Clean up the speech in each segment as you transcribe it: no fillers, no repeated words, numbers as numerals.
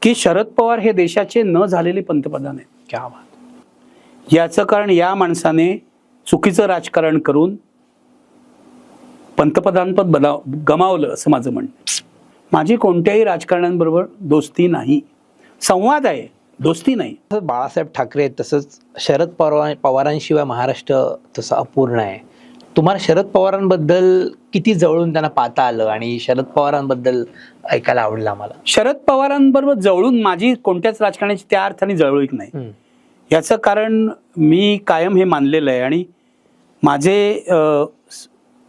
की शरद पवार हे देशाचे न झालेले पंतप्रधान आहेत. क्या बात. याचं कारण या माणसाने चुकीचं राजकारण करून पंतप्रधानपद गमावलं असं माझं म्हणणं. माझी कोणत्याही राजकारण्यांबरोबर दोस्ती नाही, संवाद आहे, दोस्ती नाही. बाळासाहेब ठाकरे आहेत, तसंच शरद पवारांशिवाय महाराष्ट्र तसं अपूर्ण आहे. तुम्हाला शरद पवारांबद्दल किती जवळून त्यांना पाहता आलं आणि शरद पवारांबद्दल ऐकायला आवडलं आम्हाला? शरद पवारांबरोबर जवळून माझी कोणत्याच राजकारणाची त्या अर्थाने जवळीक नाही. याचं कारण मी कायम हे मानलेलं आहे आणि माझे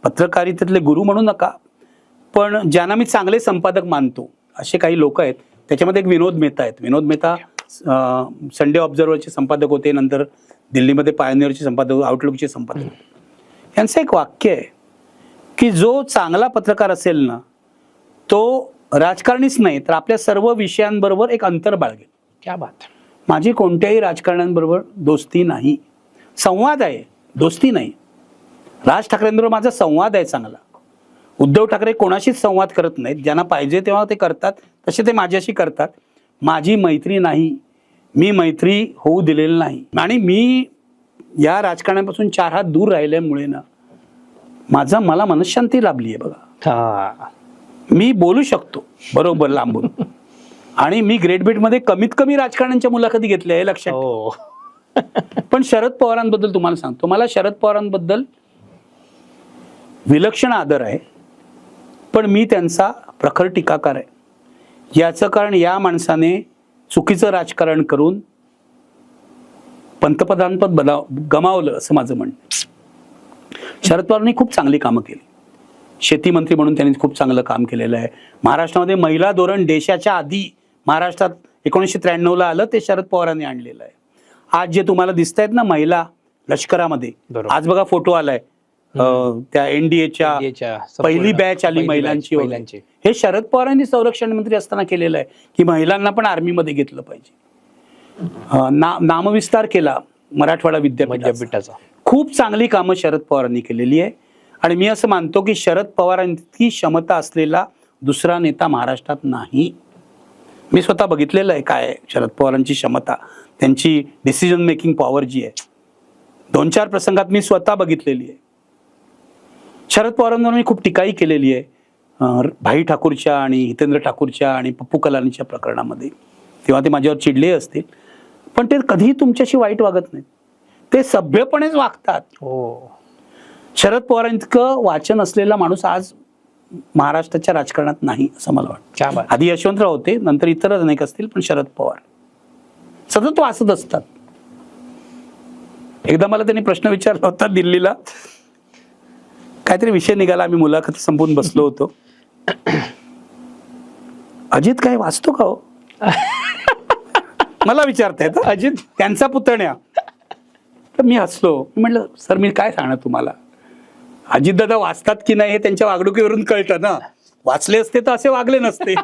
पत्रकारितेतले गुरु म्हणू नका, पण ज्यांना मी चांगले संपादक मानतो असे काही लोक आहेत. त्याच्यामध्ये एक विनोद मेहता आहेत. विनोद मेहता संडे ऑब्झर्व्हरचे संपादक होते, नंतर दिल्लीमध्ये पायोनियरचे संपादक, आउटलुकचे संपादक होते. यांचं एक वाक्य आहे की जो चांगला पत्रकार असेल ना तो राजकारणीच नाही तर आपल्या सर्व विषयांबरोबर एक अंतर बाळगेल. क्या बात. माझी कोणत्याही राजकारण्यांबरोबर दोस्ती नाही, संवाद आहे, दोस्ती नाही. राज ठाकरेंबरोबर माझा संवाद आहे चांगला. उद्धव ठाकरे कोणाशीच संवाद करत नाहीत. ज्यांना पाहिजे तेव्हा ते करतात, तसे ते माझ्याशी करतात. माझी मैत्री नाही, मी मैत्री होऊ दिलेली नाही. आणि मी या राजकारणापासून 4 हात दूर राहिल्यामुळे ना मला मनशांती लाभली आहे बघा. मी बोलू शकतो बरोबर लांबून आणि मी ग्रेट बीटमध्ये कमीत कमी राजकारण्यांच्या मुलाखती घेतल्या आहे, लक्षात ठेवा. पण शरद पवारांबद्दल तुम्हाला सांगतो, मला शरद पवारांबद्दल विलक्षण आदर आहे, पण मी त्यांचा प्रखर टीकाकार आहे. याचं कारण या माणसाने चुकीचं राजकारण करून पंतप्रधानपद गमावलं असं माझं म्हणणं. शरद पवारांनी खूप चांगली कामं केली. शेती मंत्री म्हणून त्यांनी खूप चांगलं काम केलेलं आहे. महाराष्ट्रामध्ये महिला धोरण देशाच्या आधी महाराष्ट्रात 1993ला आलं, ते शरद पवारांनी आणलेलं आहे. आज जे तुम्हाला दिसत आहेत ना महिला लष्करामध्ये, आज बघा फोटो आलाय त्या एनडीएच्या पहिली बॅच आली महिलांची. हे शरद पवारांनी संरक्षण मंत्री असताना केलेलं आहे की महिलांना पण आर्मीमध्ये घेतलं पाहिजे. नामविस्तार केला मराठवाडा विद्यापीठाचा. खूप चांगली कामं शरद पवारांनी केलेली आहे आणि मी असं मानतो की शरद पवारांची क्षमता असलेला दुसरा नेता महाराष्ट्रात नाही. मी स्वतः बघितलेलं आहे काय शरद पवारांची क्षमता, त्यांची डिसिजन मेकिंग पॉवर जी आहे, 2-4 प्रसंगात मी स्वतः बघितलेली आहे. शरद पवारांवर मी खूप टीकाही केलेली आहे भाई ठाकूरच्या आणि हितेंद्र ठाकूरच्या आणि पप्पू कलानीच्या प्रकरणामध्ये. तेव्हा ते माझ्यावर चिडले असतील, पण ते कधीही तुमच्याशी वाईट वागत नाहीत, ते सभ्यपणेच वागतात. शरद पवारांचं वाचन असलेला माणूस आज महाराष्ट्राच्या राजकारणात नाही असं मला वाटतं. आधी यशवंतराव होते, नंतर इतर अनेक असतील, पण शरद पवार सतत वाचत असतात. एकदा मला त्यांनी प्रश्न विचारला होता दिल्लीला, काहीतरी विषय निघाला, आम्ही मुलाखत संपून बसलो होतो. अजित काय वाचतो का हो मला विचारतायत, अजित त्यांचा पुतण्या. तर मी हसलो, मी म्हटलं सर मी काय सांगणार तुम्हाला, अजितदादा वाचतात की नाही हे त्यांच्या वागणुकीवरून कळतं ना. वाचले असते तर असे वागले नसते.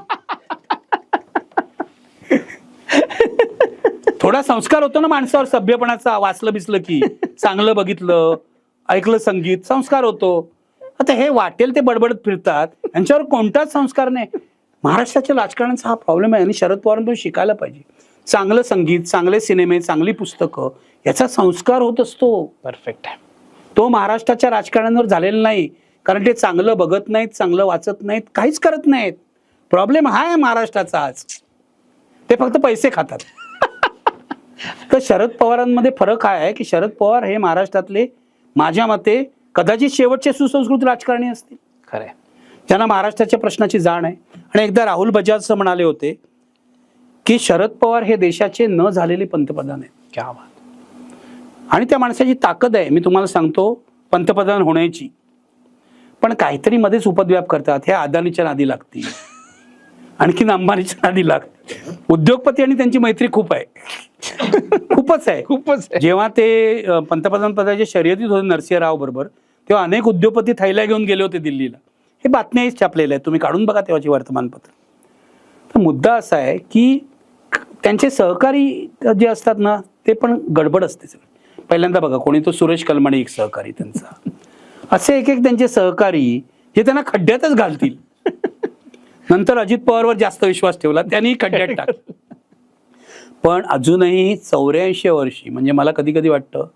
थोडा संस्कार होतो ना माणसावर सभ्यपणाचा, वाचलं बिचलं की, चांगलं बघितलं ऐकलं संगीत, संस्कार होतो. आता हे वाटेल ते बडबडत फिरतात, यांच्यावर कोणताच संस्कार नाही. महाराष्ट्राच्या राजकारणाचा हा प्रॉब्लेम आहे आणि शरद पवारांपासून शिकायला पाहिजे. चांगलं संगीत, चांगले सिनेमे, चांगली पुस्तकं, याचा संस्कार होत असतो. परफेक्ट. तो महाराष्ट्राच्या राजकारण्यांवर झालेला नाही, कारण ते चांगलं बघत नाहीत, चांगलं वाचत नाहीत, काहीच करत नाहीत. प्रॉब्लेम हा आहे महाराष्ट्राचा आज, ते फक्त पैसे खातात. तर शरद पवारांमध्ये फरक हा आहे की शरद पवार हे महाराष्ट्रातले माझ्या मते कदाचित शेवटचे सुसंस्कृत राजकारणी असतील, खरं, ज्यांना महाराष्ट्राच्या प्रश्नाची जाण आहे. आणि एकदा राहुल बजाज असं म्हणाले होते की शरद पवार हे देशाचे न झालेले पंतप्रधान आहेत. क्या बात. आणि त्या माणसाची ताकद आहे, मी तुम्हाला सांगतो, पंतप्रधान होण्याची. पण काहीतरी मध्येच उपद्व्याप करतात. हे अदानीच्या नादी लागतील, आणखीन अंबानीच्या नादी लागतील. उद्योगपती आणि त्यांची मैत्री खूप आहे, खूपच आहे. जेव्हा ते पंतप्रधान पदाच्या शर्यतीत होते नरसिंह राव बरोबर, तेव्हा अनेक उद्योगपती थैल्या घेऊन गेले होते दिल्लीला. हे बातम्याही छापलेल्या आहेत, तुम्ही काढून बघा तेव्हाची वर्तमानपत्र. तर मुद्दा असा आहे की त्यांचे सहकारी जे असतात ना ते पण गडबड असते. पहिल्यांदा बघा कोणी तो सुरेश कलमाडी एक सहकारी त्यांचा, असे एक त्यांचे सहकारी जे त्यांना खड्ड्यातच घालतील. नंतर अजित पवारवर जास्त विश्वास ठेवला, त्यांनी खड्ड्यात टाकलं. पण अजूनही 84 वर्षी, म्हणजे मला कधी कधी वाटतं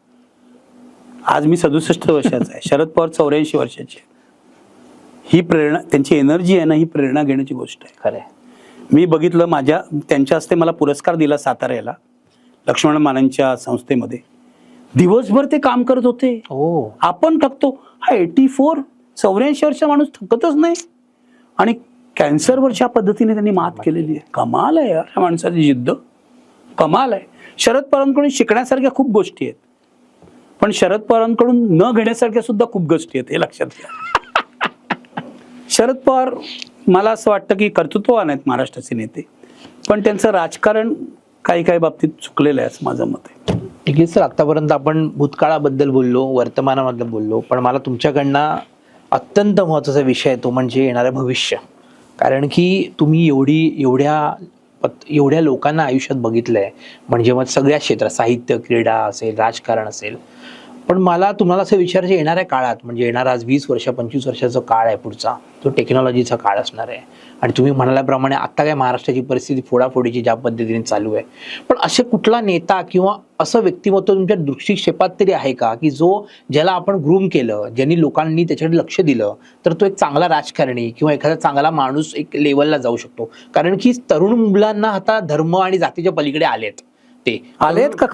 आज मी 67 वर्षाचा आहे, शरद पवार 84 वर्षाचे आहेत. ही प्रेरणा, त्यांची एनर्जी आहे ना, ही प्रेरणा घेण्याची गोष्ट आहे. खरंय. मी बघितलं, त्यांच्या हस्ते मला पुरस्कार दिला साताऱ्याला लक्ष्मण मानेंच्या संस्थेमध्ये. दिवसभर ते काम करत होते. हो. आपण थकतो, हा 84 वर्षाचा माणूस थकतच नाही. आणि कॅन्सरवर ज्या पद्धतीने त्यांनी मात केलेली आहे, कमाल आहे यार, ह्या माणसाची जिद्द कमाल आहे. शरद पवारांकडून शिकण्यासारख्या खूप गोष्टी आहेत, पण शरद पवारांकडून न घेण्यासारख्या सुद्धा खूप गोष्टी आहेत, हे लक्षात घ्या. शरद पवार मला असं वाटतं की कर्तृत्ववान आहेत महाराष्ट्राचे नेते, पण त्यांचं राजकारण काही काही बाबतीत चुकलेलं आहे असं माझं मत आहे. ठीक आहे सर, आतापर्यंत आपण भूतकाळाबद्दल बोललो, वर्तमानाबद्दल बोललो, पण मला तुमच्याकडनं अत्यंत महत्त्वाचा विषय आहे तो म्हणजे येणारं भविष्य. कारण की तुम्ही एवढ्या लोकांना आयुष्यात बघितलंय, म्हणजे मग सगळ्या क्षेत्रात, साहित्य, क्रीडा असेल, राजकारण असेल. पण मला तुम्हाला असं विचारायचं, येणाऱ्या काळात, म्हणजे येणारा आज 20 वर्ष 25 वर्षाचा काळ आहे पुढचा, तो टेक्नॉलॉजीचा काळ असणार आहे. आणि तुम्ही म्हणाल्याप्रमाणे आता काय महाराष्ट्राची परिस्थिती फोडाफोडीची ज्या पद्धतीने चालू आहे, पण असे कुठला नेता किंवा असं व्यक्तिमत्व तुमच्या दृष्टिक्षेपात तरी आहे का, की ज्याला आपण ग्रूम केलं, ज्यांनी लोकांनी त्याच्याकडे लक्ष दिलं, तर तो एक चांगला राजकारणी किंवा एखादा चांगला माणूस एक लेवलला जाऊ शकतो? कारण की तरुण मुलांना आता धर्म आणि जातीच्या पलीकडे आलेत. ते आलेत का?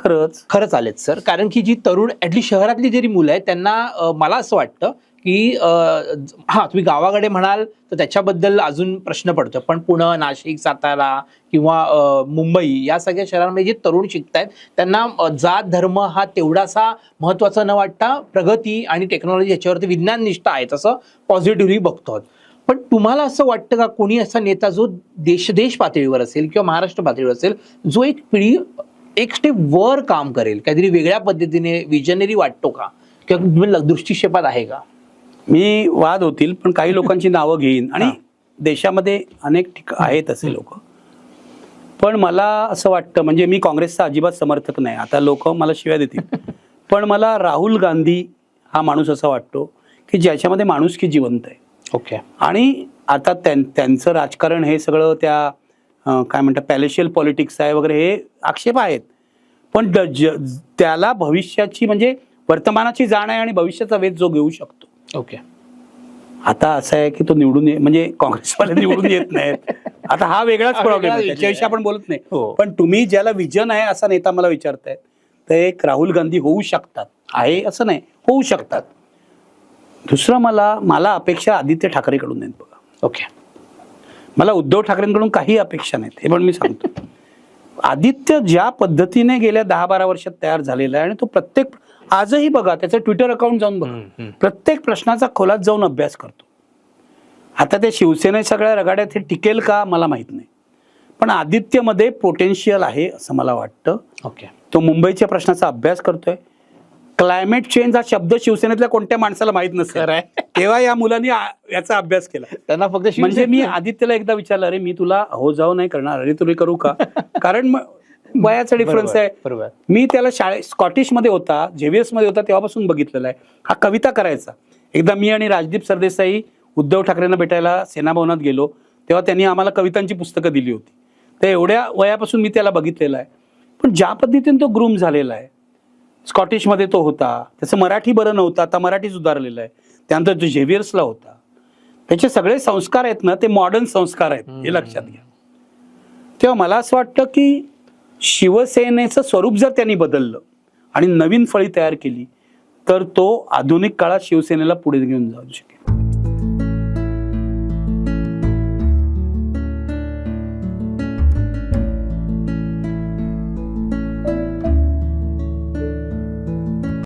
खरंच आलेत सर. कारण की जी तरुण ॲटलीस्ट शहरातली जरी मुलं आहेत, त्यांना मला असं वाटतं की तुम्ही गावाकडे म्हणाल तर त्याच्याबद्दल अजून प्रश्न पडतो, पण पुणे, नाशिक, सातारा किंवा मुंबई या सगळ्या शहरांमध्ये जे तरुण शिकतायत त्यांना जात धर्म हा तेवढासा महत्त्वाचा न वाटता प्रगती आणि टेक्नॉलॉजी याच्यावरती विज्ञान निष्ठा आहे तसं पॉझिटिव्हली बघतो. पण तुम्हाला असं वाटतं का कोणी असा नेता जो देश पातळीवर असेल किंवा महाराष्ट्र पातळीवर असेल, जो एक पिढी एक स्टेप वर काम करेल, काहीतरी वेगळ्या पद्धतीने विजनरी वाटतो का, किंवा दृष्टिक्षेपात आहे का? मी वाद होतील, पण काही लोकांची नावं घेईन आणि देशामध्ये अनेक आहेत असे लोक. पण मला असं वाटतं, म्हणजे मी काँग्रेसचा अजिबात समर्थक नाही, आता लोक मला शिव्या देतील, पण मला राहुल गांधी हा माणूस असा वाटतो की ज्याच्यामध्ये माणुसकी जिवंत आहे. ओके. आणि आता त्यांचं राजकारण हे सगळं त्या काय म्हणतात पॅलेशियल पॉलिटिक्स आहे वगैरे, हे आक्षेप आहेत, पण त्याला भविष्याची म्हणजे वर्तमानाची जाण आहे आणि भविष्याचा वेध जो घेऊ शकतो. ओके. आता असं आहे की तो निवडून म्हणजे काँग्रेसवाले निवडून येत नाहीत, आता हा वेगळाच प्रॉब्लेम आहे, त्याच्याविषयी आपण बोलत नाही. पण तुम्ही ज्याला विजन आहे असा नेता मला विचारतायत, तर एक राहुल गांधी होऊ शकतात, आहे असं नाही, होऊ शकतात. दुसरं मला अपेक्षा आदित्य ठाकरेकडून आहेत बघा. ओके. मला उद्धव ठाकरेंकडून काही अपेक्षा नाहीत, हे पण मी सांगतो. आदित्य ज्या पद्धतीने गेल्या 10-12 वर्षात तयार झालेला आहे, आणि तो प्रत्येक, आजही बघा त्याचं ट्विटर अकाउंट जाऊन बघा, प्रत्येक प्रश्नाचा खोलात जाऊन अभ्यास करतो. आता ते शिवसेने सगळ्या रगाड्यात हे टिकेल का मला माहित नाही, पण आदित्यमध्ये पोटेन्शियल आहे असं मला वाटतं. ओके. तो मुंबईच्या प्रश्नाचा अभ्यास करतोय. क्लायमेट चेंज हा शब्द शिवसेनेतल्या कोणत्या माणसाला माहित नसेल, तेव्हा या मुलांनी याचा अभ्यास केला. त्यांना फक्त म्हणजे मी आदित्यला एकदा विचारलं, अरे मी तुला हो जाऊ नाही करणार, अरे तुला करू का, कारण वयाचा डिफरन्स आहे. बरोबर. मी त्याला स्कॉटिश मध्ये होता, झेवियर्स मध्ये होता तेव्हापासून बघितलेला आहे. हा कविता करायचा. एकदा मी आणि राजदीप सरदेसाई उद्धव ठाकरेंना भेटायला सेनाभवनात गेलो, तेव्हा त्यांनी आम्हाला कवितांची पुस्तकं दिली होती. तर एवढ्या वयापासून मी त्याला बघितलेला आहे. पण ज्या पद्धतीने तो ग्रूम झालेला आहे, स्कॉटिशमध्ये तो होता, त्याचं मराठी बरं नव्हतं, आता मराठी सुधारलेलं आहे. त्यानंतर तो झेवियर्सला होता. त्याचे सगळे संस्कार आहेत ना, ते मॉडर्न संस्कार आहेत, हे लक्षात घ्या. तेव्हा मला असं वाटतं की शिवसेनेचं स्वरूप जर त्यांनी बदललं आणि नवीन फळी तयार केली, तर तो आधुनिक काळात शिवसेनेला पुढे घेऊन जाऊ शकेल.